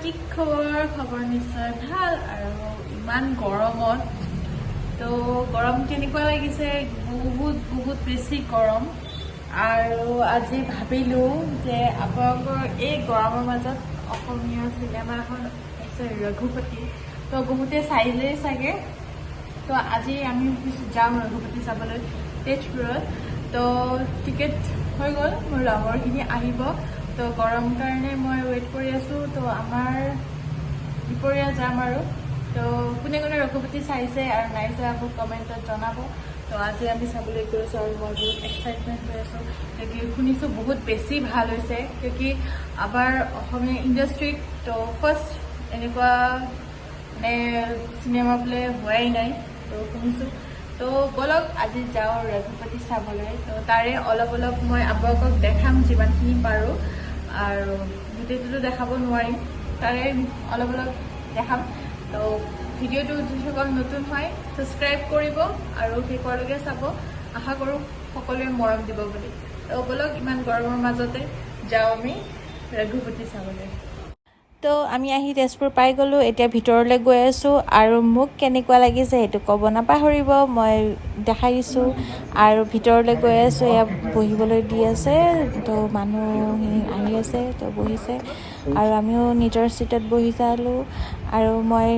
কি খবৰ নিশ্চয় ভাল আৰু ইমান গৰমত তো গৰম কেনেকুৱা লাগিছে বহুত বেছি গৰম আৰু আজি ভাবিলোঁ যে আপোনালোকৰ এই গৰমৰ মাজত অসমীয়া চিনেমা এখন আছে ৰঘুপতি তো বহুতে চাইলেই চাগে তো আজি আমি যাম ৰঘুপতি চাবলৈ তেজপুৰত তো টিকেট হৈ গ'ল মোৰ লগৰখিনি আহিব তো গৰম কাৰণে মই ৱেইট কৰি আছোঁ তো আমাৰ দুপৰীয়া যাম আৰু তো কোনে কোনে ৰঘুপতি চাইছে আৰু নাই চাই আকৌ কমেণ্টত জনাব তো আজি আমি চাবলৈ গৈছোঁ আৰু মই বহুত এক্সাইটমেণ্ট হৈ আছোঁ কিয় শুনিছোঁ বহুত বেছি ভাল হৈছে কিয় আমাৰ অসমীয়া ইণ্ডাষ্ট্ৰীত তো ফাৰ্ষ্ট এনেকুৱা মানে চিনেমা বোলে হোৱাই নাই তো শুনিছোঁ তো বলক আজি যাওঁ ৰঘুপতি চাবলৈ তো তাৰে অলপ মই আপোনালোকক দেখাম যিমানখিনি পাৰোঁ আৰু গোটেইটোতো দেখাব নোৱাৰিম তাৰে অলপ দেখাম তো ভিডিঅ'টো যিসকল নতুন হয় ছাবস্ক্ৰাইব কৰিব আৰু শেষলৈকে চাব আশা কৰোঁ সকলোৱে মৰম দিব বুলি তো বলক ইমান গৰমৰ মাজতে যাওঁ আমি ৰঘুপতি চাবলৈ তো আমি আহি তেজপুৰ পাই গ'লোঁ এতিয়া ভিতৰলৈ গৈ আছোঁ আৰু মোক কেনেকুৱা লাগিছে সেইটো ক'ব নাপাহৰিব মই দেখাই দিছোঁ আৰু ভিতৰলৈ গৈ আছোঁ এয়া বহিবলৈ দি আছে তো মানুহখিনি আহি আছে তো বহিছে আৰু আমিও নিজৰ ছিটত বহি চালোঁ আৰু মই